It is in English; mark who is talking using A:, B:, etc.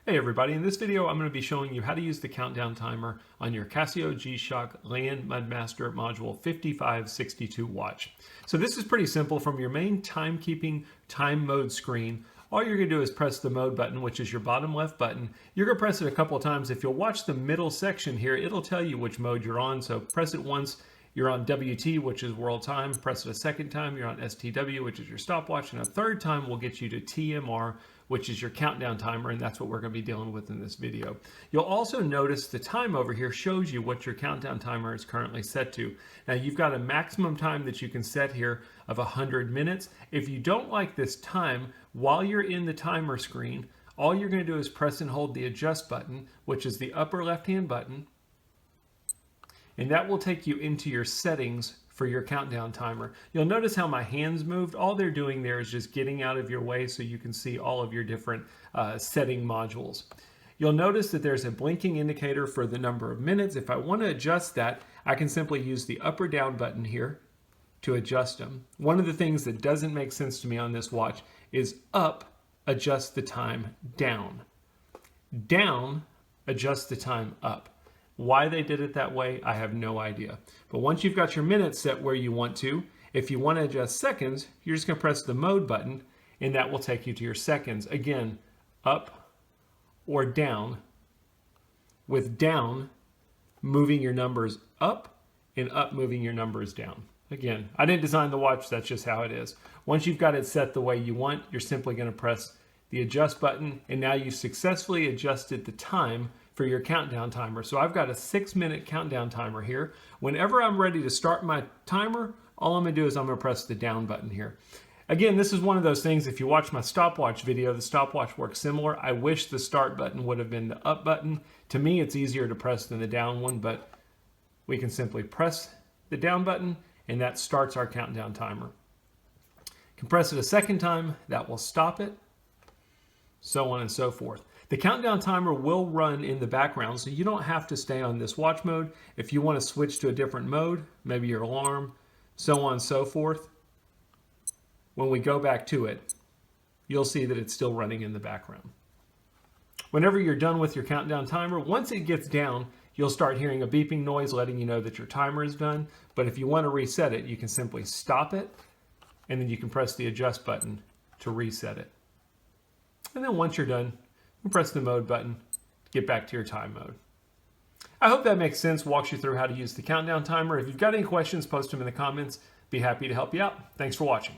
A: Hey everybody, in this video I'm going to be showing you how to use the countdown timer on your Casio G-SHOCK Land Mudmaster Module 5562 watch. So this is pretty simple. From your main timekeeping time mode screen, all you're going to do is press the mode button, which is your bottom left button. You're going to press it a couple of times. If you'll watch the middle section here, it'll tell you which mode you're on. So press it once, you're on WT, which is world time. Press it a second time, you're on STW, which is your stopwatch. And a third time will get you to TMR, which is your countdown timer, and that's what we're going to be dealing with in this video. You'll also notice the time over here shows you what your countdown timer is currently set to. Now you've got a maximum time that you can set here of 100 minutes. If you don't like this time, while you're in the timer screen, all you're going to do is press and hold the adjust button, which is the upper left-hand button, and that will take you into your settings for your countdown timer. You'll notice how my hands moved. All they're doing there is just getting out of your way so you can see all of your different setting modules. You'll notice that there's a blinking indicator for the number of minutes. If I want to adjust that, I can simply use the up or down button here to adjust them. One of the things that doesn't make sense to me on this watch is up, adjust the time, down. Down, adjust the time, up. Why they did it that way, I have no idea. But once you've got your minutes set where you want to, if you want to adjust seconds, you're just going to press the mode button, and that will take you to your seconds. Again, up or down, with down moving your numbers up and up moving your numbers down. Again, I didn't design the watch, that's just how it is. Once you've got it set the way you want, you're simply going to press the adjust button, and now you've successfully adjusted the time for your countdown timer. So I've got a 6-minute countdown timer here. Whenever I'm ready to start my timer, all I'm gonna do is I'm gonna press the down button here. Again, this is one of those things, if you watch my stopwatch video, the stopwatch works similar. I wish the start button would have been the up button. To me, it's easier to press than the down one, but we can simply press the down button and that starts our countdown timer. You can press it a second time, that will stop it, so on and so forth. The countdown timer will run in the background, so you don't have to stay on this watch mode. If you want to switch to a different mode, maybe your alarm, so on and so forth, when we go back to it, you'll see that it's still running in the background. Whenever you're done with your countdown timer, once it gets down, you'll start hearing a beeping noise letting you know that your timer is done. But if you want to reset it, you can simply stop it, and then you can press the adjust button to reset it. And then once you're done, press the mode button, get back to your time mode. I hope that makes sense, walks you through how to use the countdown timer. If you've got any questions, post them in the comments. Be happy to help you out. Thanks for watching.